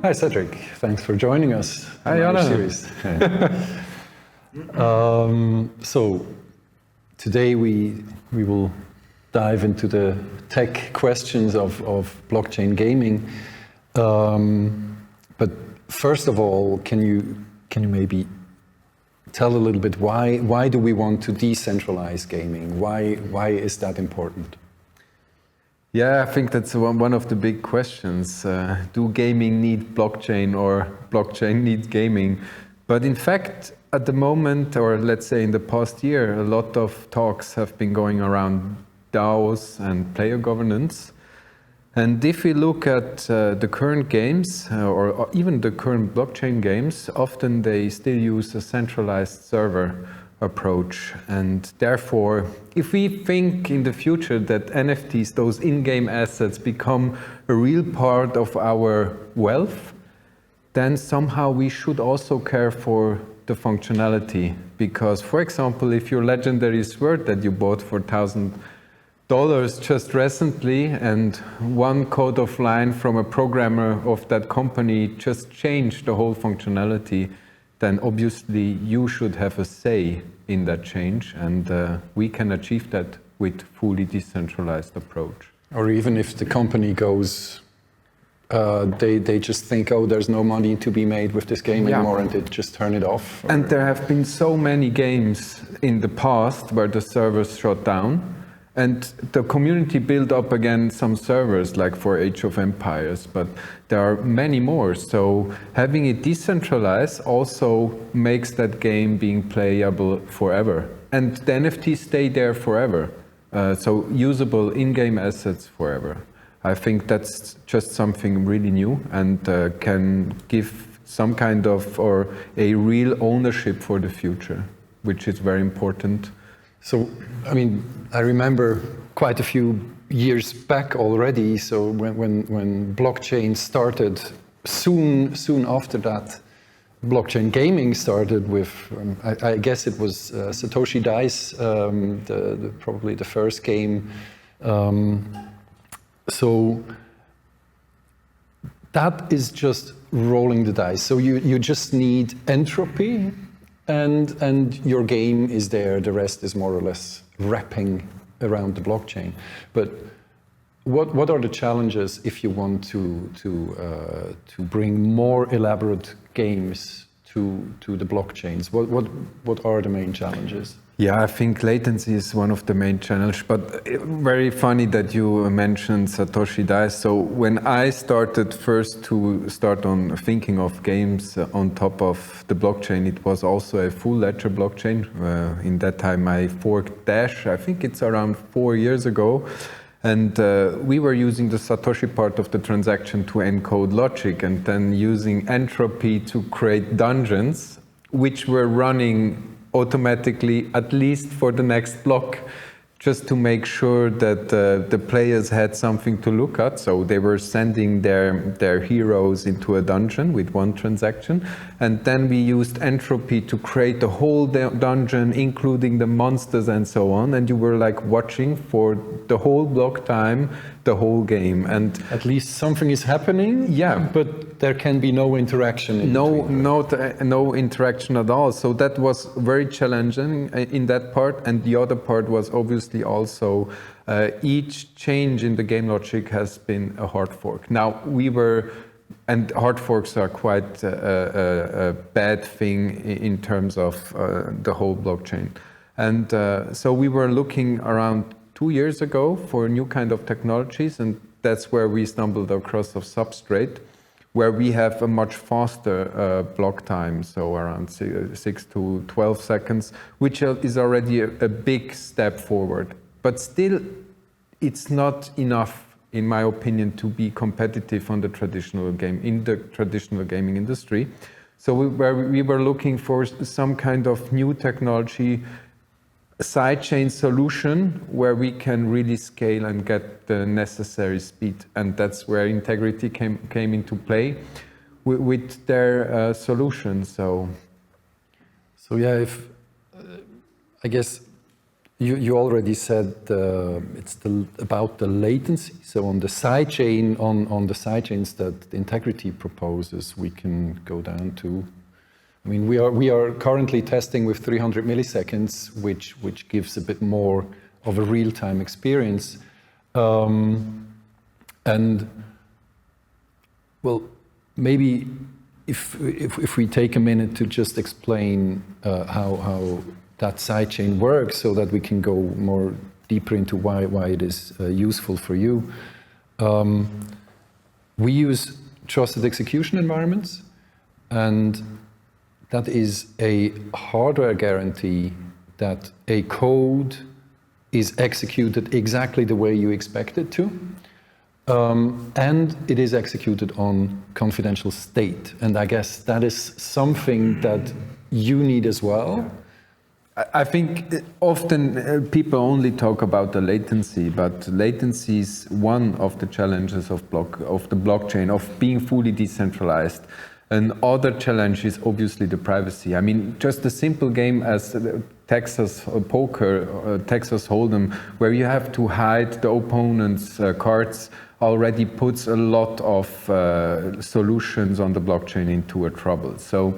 Hi, Cédric. Thanks for joining us. Hi, Alain. Series. So today we will dive into the tech questions of blockchain gaming. But first of all, can you maybe tell a little bit why do we want to decentralize gaming? Why is that important? Yeah, I think that's one of the big questions. Do gaming need blockchain or blockchain need gaming? But in fact, at the moment, or let's say in the past year, a lot of talks have been going around DAOs and player governance. And if we look at the current games, or even the current blockchain games, often they still use a centralized server approach. And therefore, if we think in the future that NFTs, those in-game assets, become a real part of our wealth, then somehow we should also care for the functionality. Because, for example, if your legendary sword that you bought for $1,000 just recently, and one code of line from a programmer of that company just changed the whole functionality, then obviously you should have a say in that change, and we can achieve that with fully decentralized approach. Or even if the company goes, they just think, oh, there's no money to be made with this game anymore, and they just turn it off. Or... And there have been so many games in the past where the servers shut down, and the community built up again some servers, like for Age of Empires, but there are many more. So having it decentralized also makes that game being playable forever. And the NFTs stay there forever. So usable in-game assets forever. I think that's just something really new and can give some kind of, or a real ownership for the future, which is very important. So, I mean, I remember quite a few years back already, so when blockchain started, soon after that, blockchain gaming started with, I guess it was Satoshi Dice, probably the first game. So that is just rolling the dice. So you just need entropy, and your game is there. The rest is more or less wrapping around the blockchain. But what are the challenges if you want to bring more elaborate games to the blockchains? What are the main challenges? Yeah, I think latency is one of the main challenges, but very funny that you mentioned Satoshi Dice. So when I started on thinking of games on top of the blockchain, it was also a full ledger blockchain. In that time I forked Dash, I think it's around 4 years ago. And we were using the Satoshi part of the transaction to encode logic, and then using entropy to create dungeons, which were running automatically, at least for the next block, just to make sure that the players had something to look at. So they were sending their heroes into a dungeon with one transaction. And then we used entropy to create the whole dungeon, including the monsters and so on. And you were like watching for the whole block time, the whole game. And at least something is happening, but there can be no interaction. No interaction at all. So that was very challenging in that part. And the other part was obviously also each change in the game logic has been a hard fork. Now and hard forks are quite a bad thing in terms of the whole blockchain. And so we were looking around 2 years ago for new kind of technologies, and that's where we stumbled across of Substrate, where we have a much faster block time, so around 6 to 12 seconds, which is already a big step forward. But still, it's not enough, in my opinion, to be competitive in the traditional gaming industry. So we were looking for some kind of new technology, sidechain solution where we can really scale and get the necessary speed, and that's where Integritee came into play with their solution. So yeah, I guess you already said it's about the latency. So on the sidechain, on the sidechains that Integritee proposes, we can go down to. I mean, we are currently testing with 300 milliseconds, which gives a bit more of a real-time experience. And well, maybe if we take a minute to just explain how that sidechain works, so that we can go more deeper into why it is useful for you. We use trusted execution environments, and that is a hardware guarantee that a code is executed exactly the way you expect it to. And it is executed on confidential state. And I guess that is something that you need as well. I think often people only talk about the latency, but latency is one of the challenges of the blockchain, of being fully decentralized. Another challenge is obviously the privacy. I mean, just a simple game as Texas Poker, Texas Hold'em, where you have to hide the opponent's cards, already puts a lot of solutions on the blockchain into a trouble. So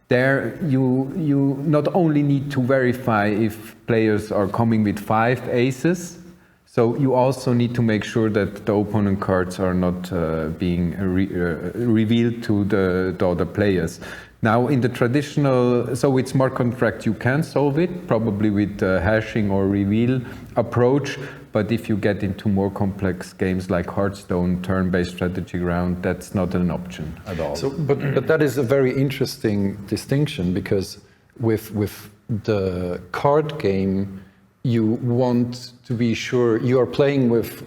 there you not only need to verify if players are coming with 5 aces, so you also need to make sure that the opponent cards are not being revealed to the other players. Now in the traditional, so with smart contract you can solve it, probably with hashing or reveal approach, but if you get into more complex games like Hearthstone, turn-based strategy round, that's not an option at all. So, but that is a very interesting distinction, because with the card game, you want to be sure you are playing with,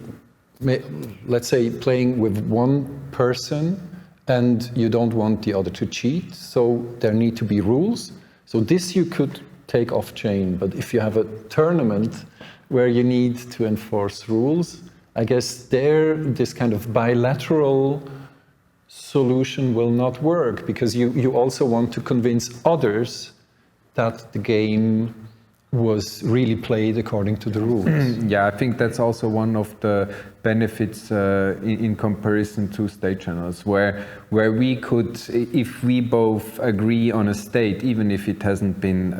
let's say, playing with one person, and you don't want the other to cheat, so there need to be rules. So this you could take off-chain, but if you have a tournament where you need to enforce rules, I guess this kind of bilateral solution will not work, because you also want to convince others that the game was really played according to the rules. Yeah, I think that's also one of the benefits in comparison to state channels, where we could, if we both agree on a state, even if it hasn't been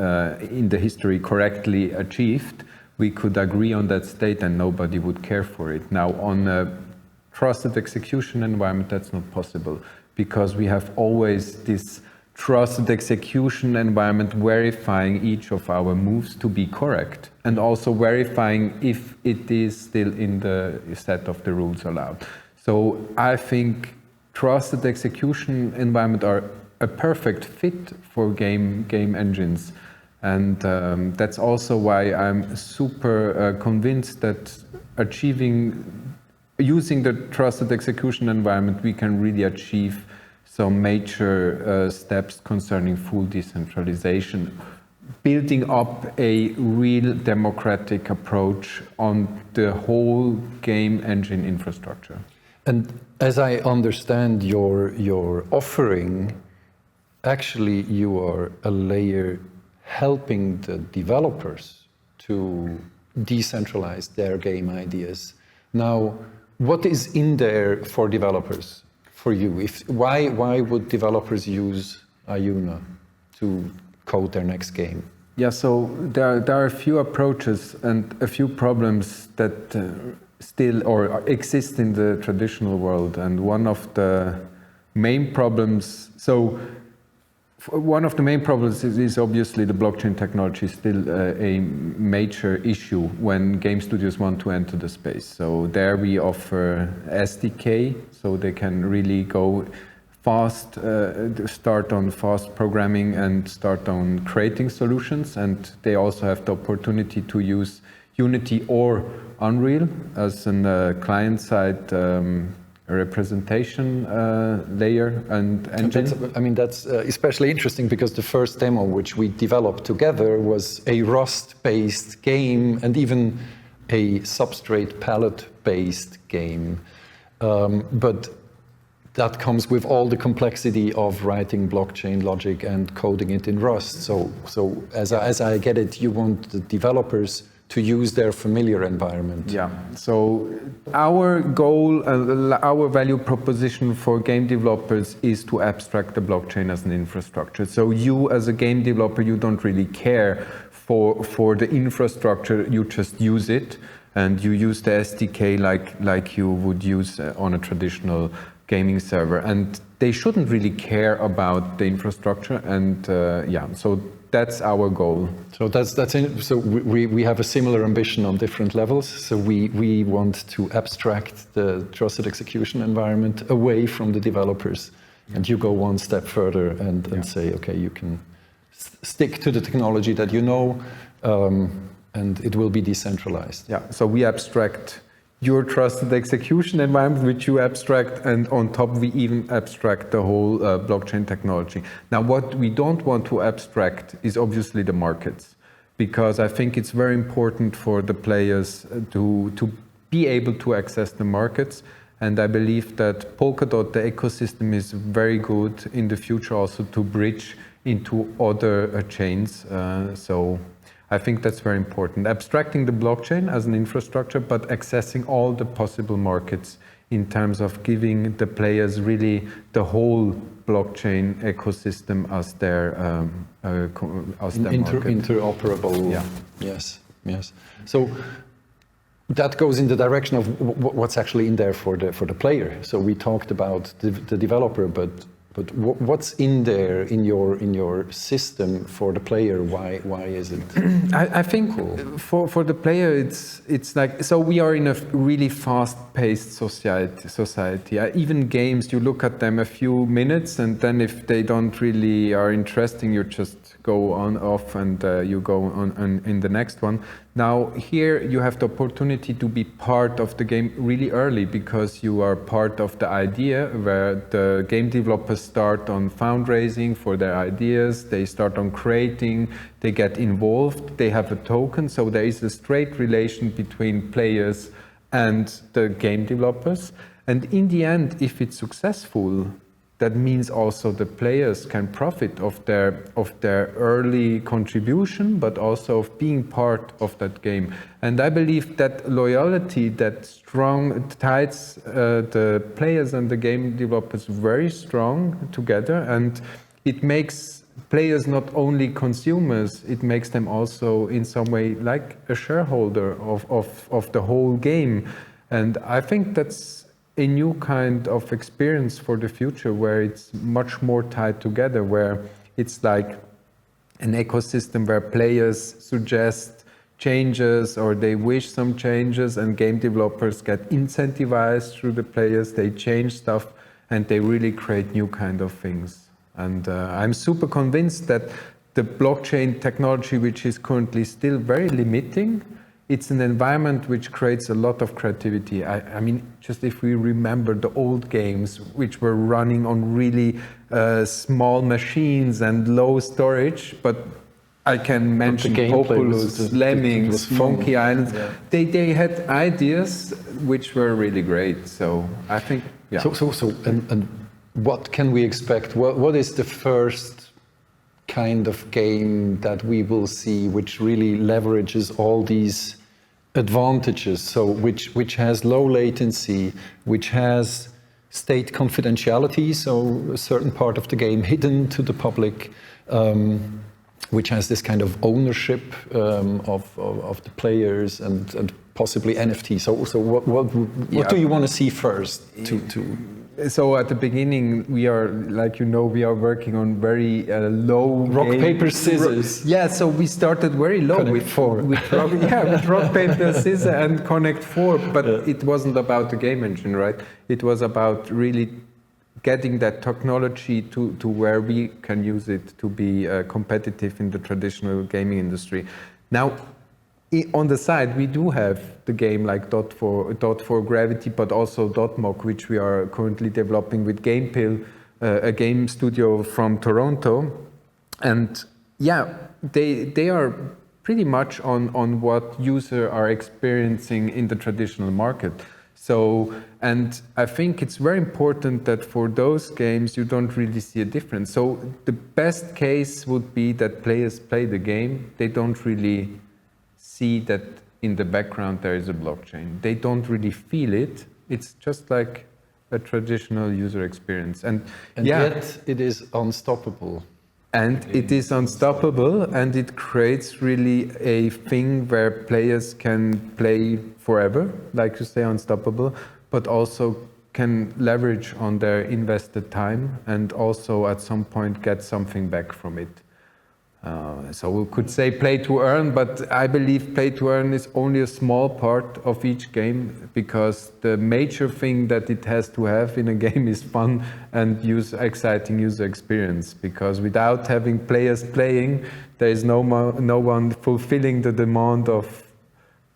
in the history correctly achieved, we could agree on that state and nobody would care for it. Now, on a trusted execution environment, that's not possible, because we have always this trusted execution environment verifying each of our moves to be correct, and also verifying if it is still in the set of the rules allowed. So I think trusted execution environment are a perfect fit for game engines. And that's also why I'm super convinced that using the trusted execution environment, we can really achieve some major steps concerning full decentralization, building up a real democratic approach on the whole game engine infrastructure. And as I understand your offering, actually you are a layer helping the developers to decentralize their game ideas. Now, what is in there for developers, for you? Why would developers use Ajuna to code their next game? Yeah, so there are a few approaches and a few problems that still or exist in the traditional world. And one of the main problems, is obviously the blockchain technology is still a major issue when game studios want to enter the space. So there we offer SDK, so they can really go fast, start on fast programming and start on creating solutions. And they also have the opportunity to use Unity or Unreal as a client-side representation layer and engine. That's especially interesting, because the first demo which we developed together was a Rust-based game and even a substrate palette-based game. But that comes with all the complexity of writing blockchain logic and coding it in Rust. So as I get it, you want the developers to use their familiar environment. Yeah, so our goal, our value proposition for game developers is to abstract the blockchain as an infrastructure. So you as a game developer, you don't really care for the infrastructure, you just use it and you use the SDK like you would use on a traditional gaming server. And they shouldn't really care about the infrastructure, and so that's our goal. So so we have a similar ambition on different levels. So we want to abstract the trusted execution environment away from the developers, and you go one step further and say, okay, you can stick to the technology that you know, and it will be decentralized. Yeah. So we abstract your trusted execution environment, which you abstract, and on top we even abstract the whole blockchain technology. Now, what we don't want to abstract is obviously the markets, because I think it's very important for the players to be able to access the markets. And I believe that Polkadot, the ecosystem, is very good in the future also to bridge into other chains. So I think that's very important. Abstracting the blockchain as an infrastructure, but accessing all the possible markets in terms of giving the players really the whole blockchain ecosystem as their market. Interoperable. Yeah. Yes. So that goes in the direction of what's actually in there for the player. So we talked about the developer, but what's in there in your system for the player? Why is it? I think cool? for the player, it's like, so we are in a really fast-paced society. Even games, you look at them a few minutes, and then if they don't really are interesting, you just go on off and you go on in the next one. Now here you have the opportunity to be part of the game really early, because you are part of the idea, where the game developers start on fundraising for their ideas, they start on creating, they get involved, they have a token, so there is a straight relation between players and the game developers. And in the end, if it's successful, that means also the players can profit of their early contribution, but also of being part of that game. And I believe that loyalty, that strong ties the players and the game developers very strong together, and it makes players not only consumers, it makes them also in some way like a shareholder of the whole game. And I think that's a new kind of experience for the future, where it's much more tied together, where it's like an ecosystem where players suggest changes or they wish some changes, and game developers get incentivized through the players, they change stuff and they really create new kind of things. And I'm super convinced that the blockchain technology, which is currently still very limiting, it's an environment which creates a lot of creativity. I mean, just if we remember the old games, which were running on really small machines and low storage, but I can mention Populous, Lemmings, Funky Islands. Yeah. They had ideas which were really great. So I think, yeah. And what can we expect? What is the first kind of game that we will see which really leverages all these advantages, so which has low latency, which has state confidentiality, so a certain part of the game hidden to the public, which has this kind of ownership of the players and possibly NFT. So what do you want to see first? So at the beginning, we are, like you know, we are working on very low rock, paper, scissors. Yeah, so we started very low with rock, paper, scissors and Connect 4, but it wasn't about the game engine, right? It was about really getting that technology to where we can use it to be competitive in the traditional gaming industry. Now, on the side, we do have the game like Dot4 Gravity, but also Dotmock, which we are currently developing with GamePill, a game studio from Toronto. And yeah, they are pretty much on what users are experiencing in the traditional market. So, and I think it's very important that for those games, you don't really see a difference. So the best case would be that players play the game, they don't really see that in the background there is a blockchain. They don't really feel it. It's just like a traditional user experience. And yet it is unstoppable. And it is unstoppable, and it creates really a thing where players can play forever, like you say, unstoppable, but also can leverage on their invested time and also at some point get something back from it. So we could say play to earn, but I believe play to earn is only a small part of each game, because the major thing that it has to have in a game is fun and exciting user experience, because without having players playing, there is no one fulfilling the demand of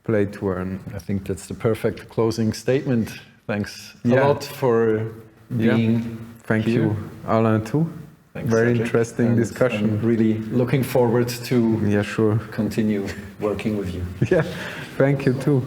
play to earn. I think that's the perfect closing statement. Thanks a lot for being Thank here. you, Alain, too. Thanks, Very Cédric. interesting discussion. I'm really looking forward to sure. continue working with you. Yeah, thank you too.